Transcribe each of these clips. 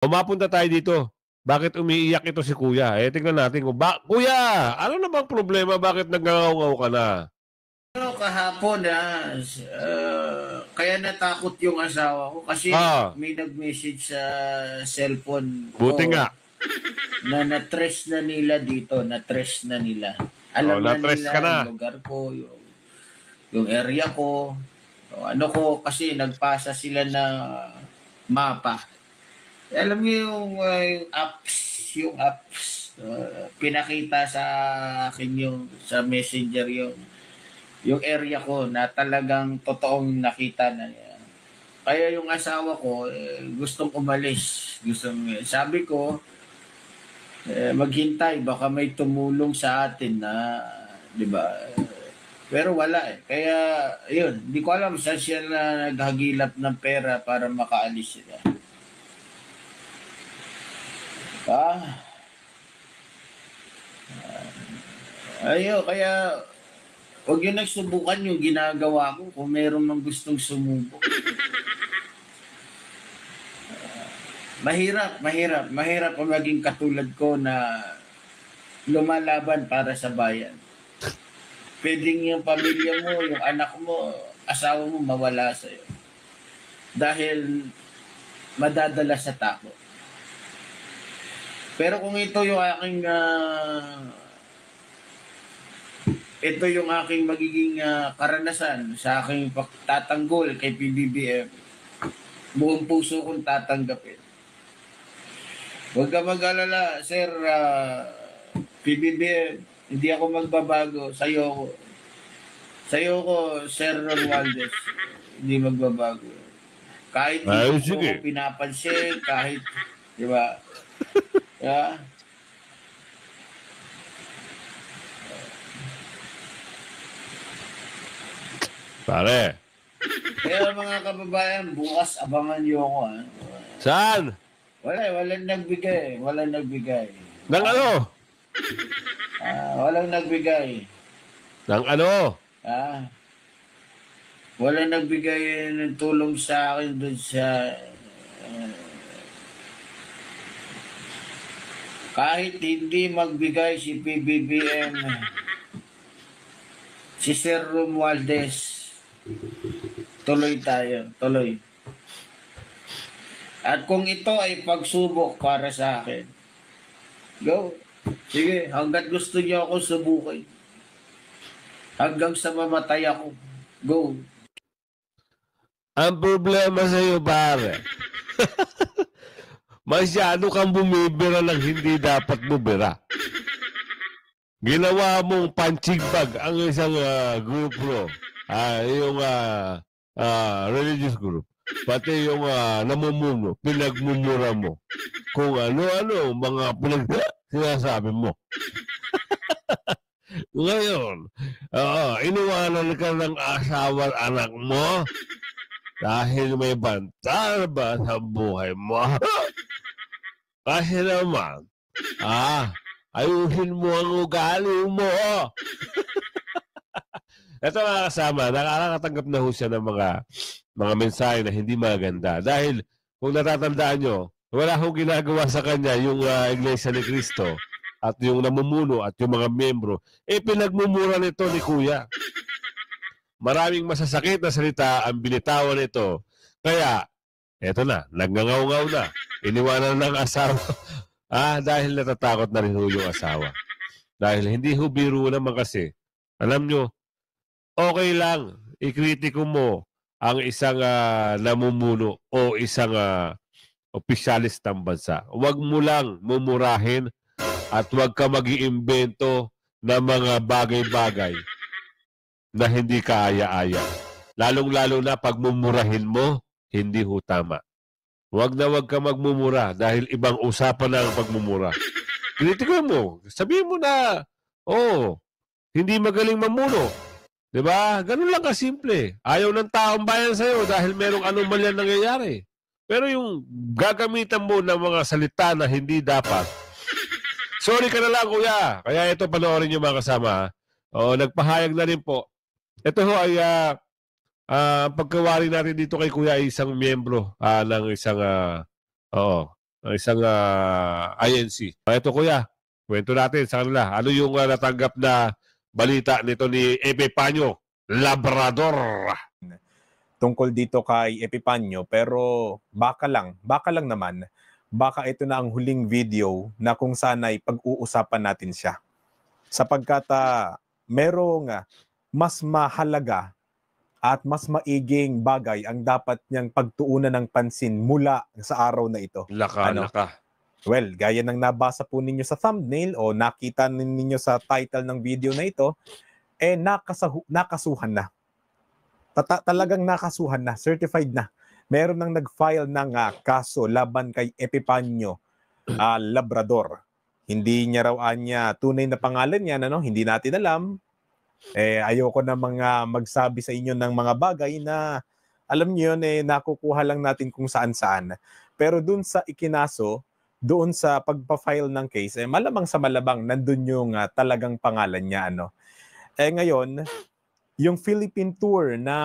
O mapunta tayo dito. Bakit umiiyak ito si kuya? Tingnan natin kung kuya, ano na bang problema? Bakit nagngangaw-ngaw ka na? Kahapon kaya natakot yung asawa ko kasi Ah, may nag-message sa cellphone buti nga. ko na na-trace na nila dito, na-trace na nila. Oh, Alam na na-stress ka nila na. yung lugar ko, yung area ko, yung ano ko, kasi nagpasa sila ng mapa. Alam niyo yung apps, pinakita sa akin yung sa messenger yung area ko na talagang totoong nakita na niya. Kaya yung asawa ko, gustong umalis. Sabi ko, maghintay, baka may tumulong sa atin na, di ba? Pero wala eh. Kaya, yun, hindi ko alam saan siya na naghagilap ng pera para makaalis sila. Ah, kaya, huwag yun nagsubukan yung ginagawa ko kung meron mang gustong sumubok. Mahirap kung maging katulad ko na lumalaban para sa bayan. Pwedeng yung pamilya mo, yung anak mo, asawa mo mawala sa'yo. Dahil madadala sa takot. Pero kung ito yung aking magiging karanasan sa aking tatanggol kay PBBM, buong puso kong tatanggapin. Huwag ka mag-alala, Sir PBBM, hindi ako magbabago. Sa'yo ko, Sir Romualdez, hindi magbabago. Kahit Ay, hindi mo sige. ko pinapansin, kahit, di ba? Yeah. Pare. Kaya mga kababayan, bukas abangan niyo ako. Saan? Walang nagbigay. Walang nagbigay. Nang ano? Walang nagbigay. Nang ano? Ah, walang nagbigay ng tulong sa akin doon sa kahit hindi magbigay si PBBM, si Sir Romualdez, tuloy tayo, tuloy. At kung ito ay pagsubok para sa akin, go. Sige, hanggat gusto niyo ako subukin. Hanggang sa mamatay ako, go. Ang problema sa iyo, pare. Masyado kang bumibira ng hindi dapat bumira. Ginawa mong punching bag ang isang grupo. Yung religious group. Pati yung namumuno, pinagmumura mo. Kung ano-ano, mga sinasabi mo. Ngayon, iniwanan ka ng asawa at anak mo dahil may banta ba sa buhay mo? Kasi naman, ayusin mo ang ugali mo. Ito mga kasama, nakakatanggap na ho siya ng mga mensahe na hindi maganda. Dahil kung natatandaan nyo, wala hong ginagawa sa kanya yung Iglesia ni Cristo at yung namumuno at yung mga miyembro. Pinagmumura nito ni Kuya. Maraming masasakit na salita ang binitawan nito. Kaya, eto na, nagngangaw-ngaw na. Iniwanan ng asawa. Dahil natatakot na rin ho yung asawa. Dahil hindi ho biro naman kasi. Alam nyo, okay lang, ikritiko mo ang isang namumuno o isang opisyalis ng bansa. Huwag mo lang mumurahin at huwag ka mag-iimbento ng mga bagay-bagay na hindi kaaya-aya. Lalong-lalo na pag mumurahin mo, hindi ho tama. Huwag na huwag ka magmumura dahil ibang usapan na ang pagmumura. Kritiko mo. Sabihin mo na, hindi magaling mamuno. Diba? Ganun lang kasimple. Ayaw ng taong bayan sa'yo dahil merong anomalya nangyayari. Pero yung gagamitan mo ng mga salita na hindi dapat, sorry ka na lang, kuya. Kaya ito, panoorin niyo mga kasama. Nagpahayag na rin po. Ito ho ay pagkawari natin dito kay kuya ay isang miyembro ng isang ng isang INC. Ito kuya, kwento natin sa kanila. Ano yung natanggap na balita nito ni Epipanyo Labrador? Tungkol dito kay Epipanyo, pero baka lang naman, baka ito na ang huling video na kung saan ay pag-uusapan natin siya. Sapagkat merong mas mahalaga at mas maiging bagay ang dapat niyang pagtuunan ng pansin mula sa araw na ito. Laka. Well, gaya ng nabasa po ninyo sa thumbnail o nakita ninyo sa title ng video na ito, nakasuhan na. Talagang nakasuhan na, certified na. Meron nang nag-file ng kaso laban kay Epipanyo Labrador. Hindi niya raw tunay na pangalan niya, hindi natin alam. Ayoko na magsabi sa inyo ng mga bagay na alam niyo yun, nakukuha lang natin kung saan-saan. Pero dun sa ikinaso, doon sa pagpa-file ng case, malamang sa malabang nandun yung talagang pangalan niya. Ngayon, yung Philippine tour na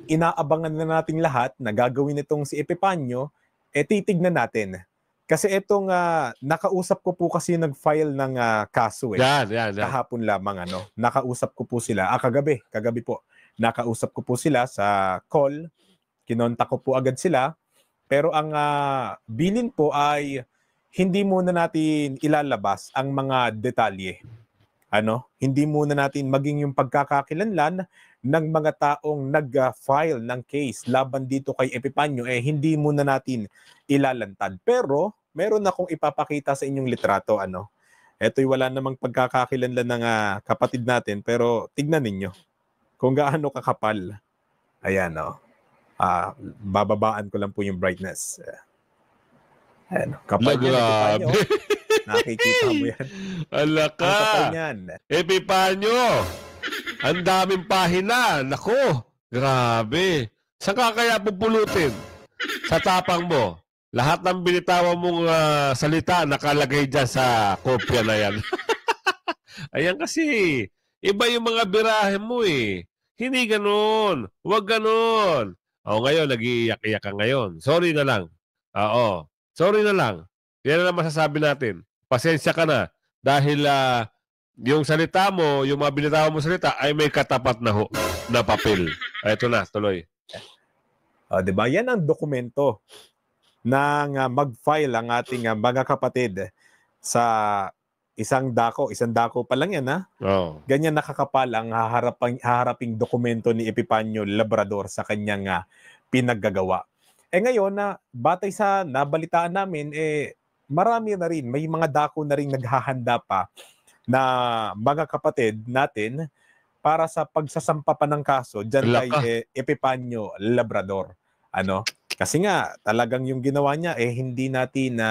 inaabangan na nating lahat na gagawin itong si Epipanyo, titignan natin. Kasi itong nakausap ko po kasi nag-file ng kaso Yan. kahapon lamang nakausap ko po sila kagabi po. Nakausap ko po sila sa call. Kinontak ko po agad sila. Pero ang bilin po ay hindi muna natin ilalabas ang mga detalye. Hindi muna natin maging yung pagkakakilanlan ng mga taong nag-file ng case laban dito kay Epipanyo, hindi muna natin ilalantad. Pero meron akong ipapakita sa inyong litrato. Ito'y wala namang pagkakakilanlan ng kapatid natin, pero tignan ninyo kung gaano kakapal. Ayan, bababaan ko lang po yung brightness. Ayan, kapal yan, Epipanyo. Nakikita mo yan. Alaka. Ang kapal yan. Epipanyo. Ang daming pahina. Nako. Grabe. Saan ka kaya pupulutin? Sa tapang mo. Lahat ng binitawan mong salita nakalagay dyan sa kopya na yan. Ayan kasi. Iba yung mga birahe mo eh. Hindi ganun. Huwag ganun. Ngayon, nag-iiyak-iyak ka ngayon. Sorry na lang. Oo. Sorry na lang. Yan na lang masasabi natin. Pasensya ka na. Dahil yung salita mo, yung mga binitawan mo salita, ay may katapat na papel. Ito na, tuloy. Diba? Yan ang dokumento ng mag-file ang ating mga kapatid sa isang dako pa lang yan, Ganyan nakakapal ang haharaping dokumento ni Epipanyo Labrador sa kanyang pinaggagawa. Ngayon, batay sa nabalitaan namin, marami na rin, may mga dako na rin naghahanda pa na mga kapatid natin para sa pagsasampa pa ng kaso dyan kay Epipanyo Labrador. Kasi nga, talagang yung ginawa niya, hindi natin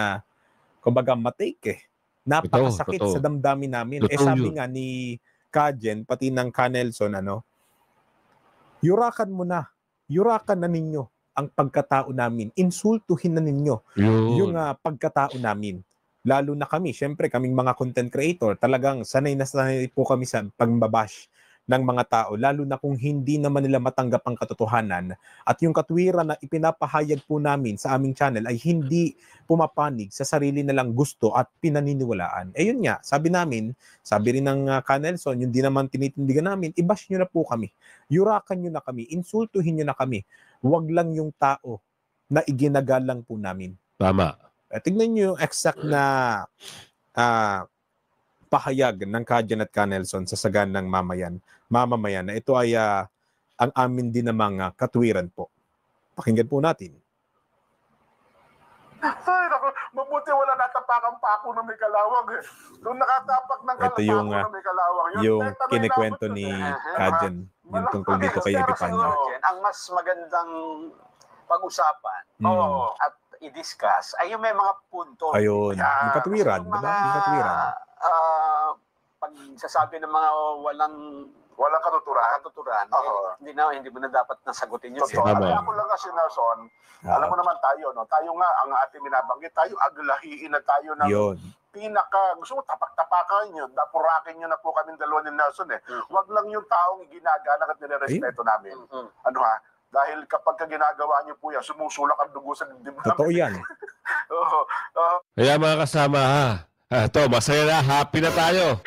kumbaga matake Napakasakit sa damdamin namin. Sabi nga ni Kajen, pati ng Canelson, yurakan na ninyo ang pagkatao namin. Insultuhin na ninyo yung pagkatao namin. Lalo na kami, syempre kaming mga content creator, talagang sanay na sanay po kami sa pagbabash ng mga tao, lalo na kung hindi naman nila matanggap ang katotohanan at yung katwiran na ipinapahayag po namin sa aming channel ay hindi pumapanig sa sarili nilang gusto at pinaniniwalaan. Yun nga, sabi rin ng Canelson, yung di naman tinitindigan namin, i-bash nyo na po kami, yurakan nyo na kami, insultuhin nyo na kami, wag lang yung tao na iginagalang po namin. Tama. Tignan nyo yung exact na pahayag ng Kajen at Canelson sa saganang mamamayan na ito ay ang amin din namang katwiran po. Pakinggan po natin. Ay, naku, mabuti wala natapakan pa ako na may kalawang. Doon nakatapak ng Ito yung, na may kalawang. yung kinikwento ni Kajen yung tungkol dito kay Epipanyo. Ang mas magandang pag-usapan at i-discuss ay yung may mga punto. Ayun, yung katwiran, diba? Yung katwiran. Pagsasabi ng mga walang katuturan, hindi mo na dapat nasagutin yun. Ako lang kasi, Nelson, alam mo naman tayo, tayo nga, ang ating binabanggit, tayo aglahiin na tayo ng gusto mo tapak-tapakan nyo, dapurakin nyo na po kami dalawa ni Nelson Wag lang yung taong ginagalang at nire-respeto namin. Dahil kapag ginagawa nyo po yan, sumusulak ang dugo sa dibdib namin. Totoo yan. Kaya mga kasama ha, ito, masaya na, happy na tayo.